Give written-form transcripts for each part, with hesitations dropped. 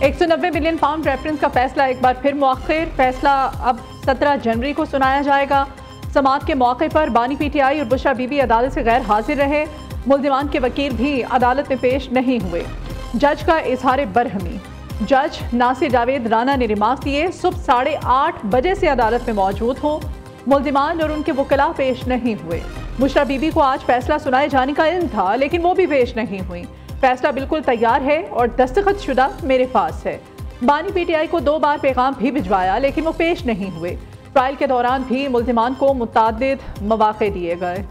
190 million pound reference का फैसला एक बार फिर मुअख्खर। फैसला अब 17 जनवरी को सुनाया जाएगा। समाअत के मौके पर बानी पीटीआई और बुशरा बीबी अदालत से गैर हाजिर रहे। मुल्जिमान के वकील भी अदालत में पेश नहीं हुए। जज का इजहार बरहमी। जज नासिर जावेद राना ने रिमार्क्स दिए, सुबह 8:30 बजे से अदालत में मौजूद हो। मुल्जिमान और उनके वकला पेश नहीं हुए। बुशरा बीबी को आज फैसला सुनाए जाने का इल्म था, लेकिन वो भी पेश नहीं हुई। फैसला बिल्कुल तैयार है और दस्तखत शुदा मेरे पास है। बानी पीटीआई को 2 बार पैगाम भी भिजवाया, लेकिन वो पेश नहीं हुए। ट्रायल के दौरान भी मुल्जिमान को मुतअद्दिद मौक़े दिए गए।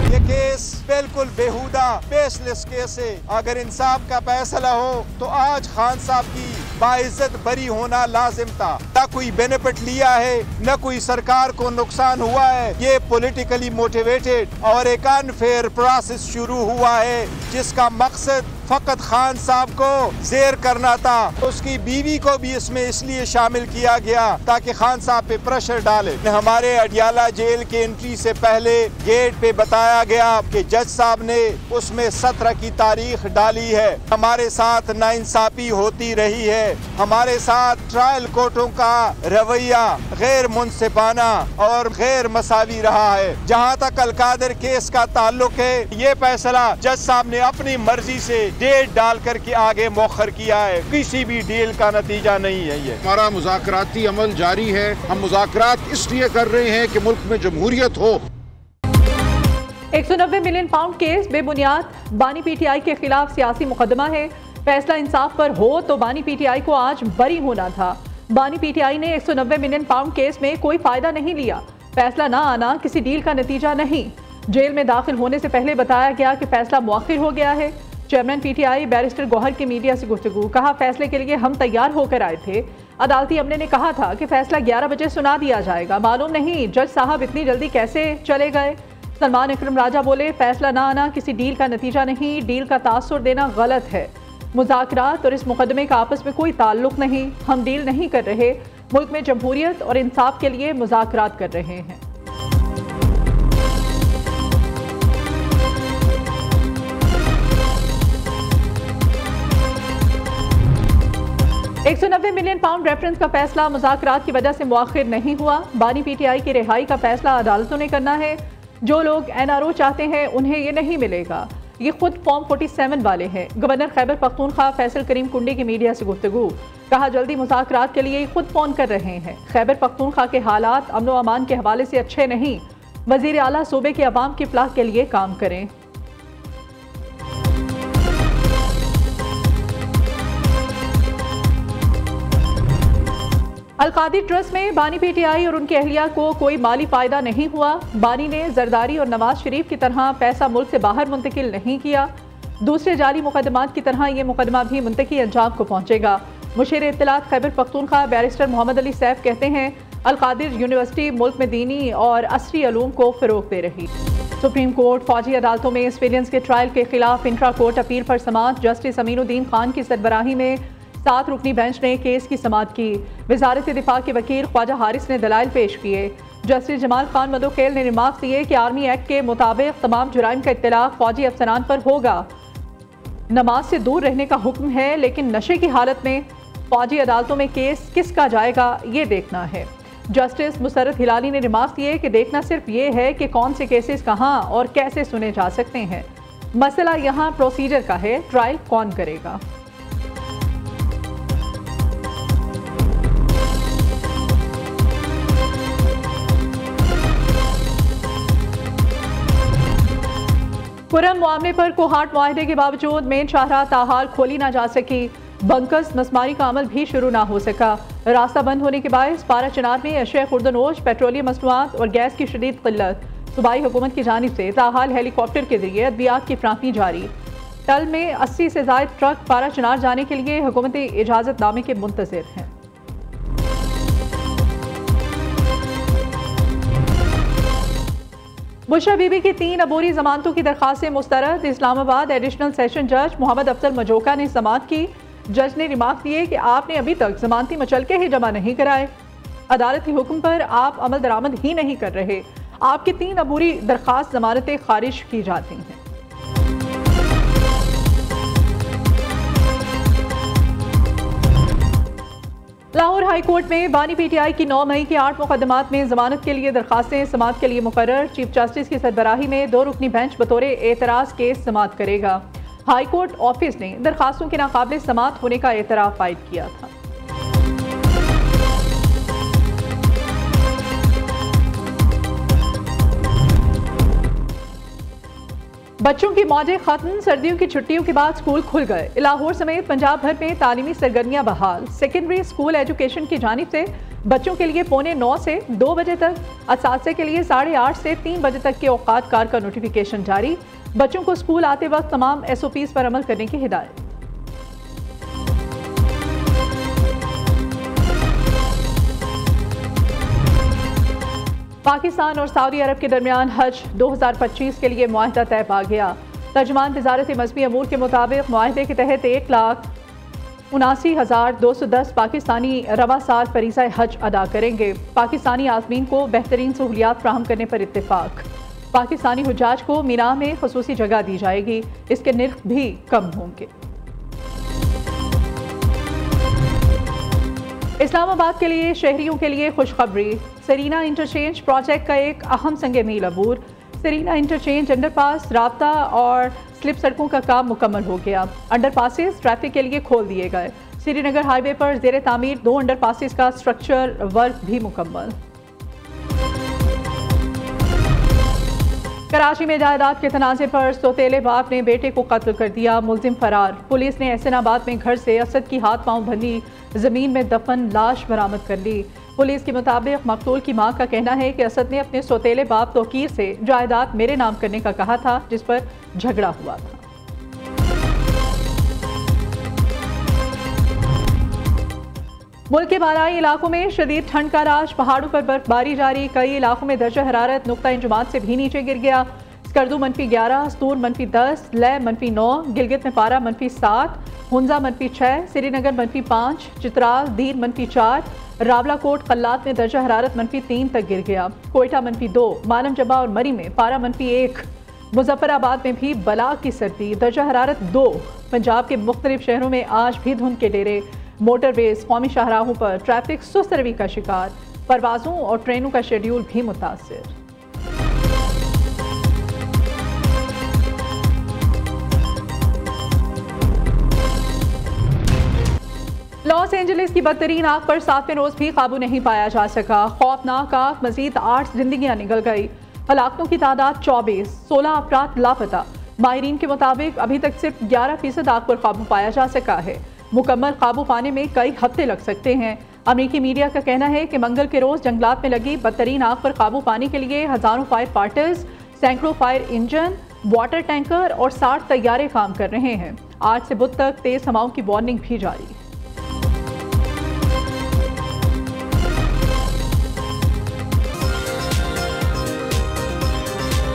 ये केस बिल्कुल बेहुदा बेसलेस केस है। अगर इंसाफ का फैसला हो तो आज खान साहब की बाइज्जत बरी होना लाजिम था। न कोई बेनिफिट लिया है, न कोई सरकार को नुकसान हुआ है। ये पॉलिटिकली मोटिवेटेड और एक अनफेयर प्रोसेस शुरू हुआ है, जिसका मकसद फकत खान साहब को जेर करना था। उसकी बीवी को भी इसमें इसलिए शामिल किया गया ताकि खान साहब पे प्रेशर डाले। हमारे अडियाला जेल के एंट्री से पहले गेट पे बताया गया कि जज साहब ने उसमें 17 की तारीख डाली है। हमारे साथ नाइंसाफी होती रही है। हमारे साथ ट्रायल कोर्टों का रवैया गैर मुनसिफाना और गैर मसावी रहा है। जहाँ तक अलकादर केस का ताल्लुक है, ये फैसला जज साहब ने अपनी मर्जी से डेट डाल करके आगे मौखर किया है। किसी भी डील का नतीजा नहीं है। ये हमारा मुज़ाकराती अमल जारी है। हम मुज़ाकरात इसलिए कर रहे हैं कि मुल्क में जमहूरियत हो। 190 मिलियन पाउंड केस बेबुनियाद। बानी पीटीआई के खिलाफ सियासी मुकदमा है। फैसला इंसाफ पर हो तो बानी पीटीआई को आज बरी होना था। बानी पीटीआई ने 190 मिलियन पाउंड केस में कोई फायदा नहीं लिया। फैसला ना आना किसी डील का नतीजा नहीं। जेल में दाखिल होने से पहले बताया गया कि फैसला मुअख्खर हो गया है। चेयरमैन पीटीआई बैरिस्टर गौहर की मीडिया से गुफ्तगू। कहा, फैसले के लिए हम तैयार होकर आए थे। अदालती अमले ने कहा था कि फैसला 11 बजे सुना दिया जाएगा। मालूम नहीं जज साहब इतनी जल्दी कैसे चले गए। सलमान अकरम राजा बोले, फैसला ना आना किसी डील का नतीजा नहीं। डील का तासुर देना गलत है। मुज़ाकरात और इस मुकदमे का आपस में कोई ताल्लुक नहीं। हम डील नहीं कर रहे। मुल्क में जमहूरियत और इंसाफ के लिए मुज़ाकरात कर रहे हैं। $190 मिलियन पाउंड रेफरेंस का फैसला मुज़ाकरात की वजह से मुअख्खर नहीं हुआ। बानी पीटीआई की रिहाई का फैसला अदालतों ने करना है। जो लोग NRO चाहते हैं उन्हें ये नहीं मिलेगा। ये खुद फॉर्म 47 वाले हैं। गवर्नर खैबर पख्तूनख्वा फैसल करीम कुंडी की मीडिया से गुफ्तगू। कहा, जल्दी मुज़ाकरात के लिए खुद फ़ोन कर रहे हैं। खैबर पख्तूनख्वा के हालात अमन व अमान के हवाले से अच्छे नहीं। वज़ीर आला सूबे के अवाम की फलाह के लिए काम करें। अलकादिर ट्रस्ट में बानी पीटीआई और उनकी अहलिया को कोई माली फ़ायदा नहीं हुआ। बानी ने जरदारी और नवाज शरीफ की तरह पैसा मुल्क से बाहर मुंतकिल नहीं किया। दूसरे जाली मुकदमात की तरह ये मुकदमा भी मुंतकी अंजाम को पहुँचेगा। मुशीर इत्तलात खैबर पख्तूनख्वा बैरिस्टर मोहम्मद अली सैफ कहते हैं, अलकादिर यूनिवर्सिटी मुल्क में दीनी और असरी अलूम को फ़रोग़ दे रही। सुप्रीम कोर्ट फौजी अदालतों में सिविलियंस के ट्रायल के खिलाफ इंट्रा कोर्ट अपील पर समाअत। जस्टिस अमीनुद्दीन खान की सरबराही में 7 रुकनी बेंच ने केस की समाअत की। वजारत दिफा के वकील ख्वाजा हारिस ने दलाइल पेश किए। जस्टिस जमाल खान मदोखेल ने रिमार्क दिए कि आर्मी एक्ट के मुताबिक तमाम जुराइम का इत्तलाक फौजी अफसरान पर होगा। नमाज से दूर रहने का हुक्म है, लेकिन नशे की हालत में फौजी अदालतों में केस किसका जाएगा ये देखना है। जस्टिस मुसर्रत हिलाली ने रिमार्क दिए कि देखना सिर्फ ये है कि कौन से केसेस कहाँ और कैसे सुने जा सकते हैं। मसला यहाँ प्रोसीजर का है, ट्रायल कौन करेगा। कुरम मामले पर कोहाट मुआहदे के बावजूद मेन शाहराह ताहाल खोली ना जा सकी। बंकस मसमारी का अमल भी शुरू ना हो सका। रास्ता बंद होने के बायस पारा चिनार में अशया खुर्दनोश, पेट्रोलियम मसनूआत और गैस की शदीद किल्लत। सूबाई हुकूमत की जानिब से ताहाल हेलीकॉप्टर के जरिए अद्वियात की फ्राहमी जारी। टल में 80 से ज़ायद ट्रक पारा चिनार जाने के लिए हुकूमती इजाज़तनामे के मुंतज़िर हैं। बुशरा बीबी की 3 अबूरी जमानतों की दरख्वास्तें मुस्तरद। इस्लामाबाद एडिशनल सेशन जज मोहम्मद अफजल मजोका ने समाअत की। जज ने रिमार्क दिए कि आपने अभी तक जमानती मचलके ही जमा नहीं कराए। अदालती हुक्म पर आप अमल दरामद ही नहीं कर रहे। आपकी 3 अबूरी दरख्वास्त जमानतें खारिज की जाती हैं। लाहौर हाई कोर्ट में बानी पीटीआई की 9 मई की 8 मुकदमात में जमानत के लिए दरखास्तें समाअत के लिए मुकर्रर। चीफ जस्टिस की सरबराही में 2 रुकनी बेंच बतौर एतराज़ केस समाअत करेगा। हाई कोर्ट ऑफिस ने दरखास्तों के नाकाबिल समाअत होने का एतराफ़ आयद किया था। बच्चों की मौजें खत्म, सर्दियों की छुट्टियों के बाद स्कूल खुल गए। लाहौर समेत पंजाब भर में तालीमी सरगर्मियां बहाल। सेकेंडरी स्कूल एजुकेशन की जानिब से बच्चों के लिए 9:45 से 2 बजे तक, असातिज़ा के लिए 8:30 से 3 बजे तक के औकात कार का नोटिफिकेशन जारी। बच्चों को स्कूल आते वक्त तमाम SOPs पर अमल करने की हिदायत। पाकिस्तान और सऊदी अरब के दरमियान हज 2025 के लिए मुआहदा तय पा गया। तर्जुमान वजारत मज़हबी अमूर के मुताबिक मुआहदे के तहत 1,79,210 पाकिस्तानी रवा साल फरीज़ा हज अदा करेंगे। पाकिस्तानी आज़मीन को बेहतरीन सहूलियात फ्राहम करने पर इत्तेफाक। पाकिस्तानी हुज्जाज को मीना में ख़ुसूसी जगह दी जाएगी, इसके निर्ख भी कम होंगे। इस्लामाबाद के लिए शहरियों के लिए खुशखबरी। सरीना इंटरचेंज प्रोजेक्ट का एक अहम संग मील अबूर। सरीना इंटरचेंज अंडरपास, राब्ता और स्लिप सड़कों का काम मुकम्मल हो गया। अंडरपासेस ट्रैफिक के लिए खोल दिए गए। श्रीनगर हाईवे पर ज़ेरे तामीर 2 अंडरपासेस का स्ट्रक्चर वर्क भी मुकम्मल। कराची में जायदाद के तनाज़े पर सौतेले बाप ने बेटे को कत्ल कर दिया, मुलजिम फरार। पुलिस ने एहसनाबाद में घर से असद की हाथ पांव बंधी जमीन में दफन लाश बरामद कर ली। पुलिस के मुताबिक मकतूल की मां का कहना है कि असद ने अपने सौतेले बाप तौकीर से जायदाद मेरे नाम करने का कहा था, जिस पर झगड़ा हुआ था। मुल्क के बालाई इलाकों में शदीद ठंड का राज, पहाड़ों पर बर्फबारी जारी। कई इलाकों में दर्जा हरारत नुक्ता इंजमात से भी नीचे गिर गया। स्कर्दू -11, स्तूर -10, लय -9, गिलगित में पारा -7, हुंजा -6, श्रीनगर -5, चित्राल दीर -4, रावलाकोट कल्लात में दर्जा हरारत -3 तक गिर गया। कोयटा -2, मालम जबा और मरी में पारा -1। मुजफ्फराबाद में भी बला की सर्दी, दर्जा हरारत 2। पंजाब के मुख्तलिफ शहरों में आज भी धुंध के डेरे। मोटरवेज, कौमी शाहराहों पर ट्रैफिक सुस्त रवि का शिकार। परवाजों और ट्रेनों का शेड्यूल भी मुतासिर। लॉस एंजलिस की बदतरीन आग पर 7वें रोज भी काबू नहीं पाया जा सका। खौफनाक आग, मजीद 8 जिंदगियां निकल गई। हलाकतों की तादाद 24, 16 अफराद लापता। माहिरीन के मुताबिक अभी तक सिर्फ 11% आग पर काबू पाया जा सका है। मुकम्मल काबू पाने में कई हफ्ते लग सकते हैं। अमेरिकी मीडिया का कहना है कि मंगल के रोज जंगलात में लगी बदतरीन आग पर काबू पाने के लिए हजारों फायर फाइटर्स, सैकड़ों फायर इंजन, वाटर टैंकर और 60 तैयारे काम कर रहे हैं। आज से बुध तक तेज हवाओं की वार्निंग भी जारी है।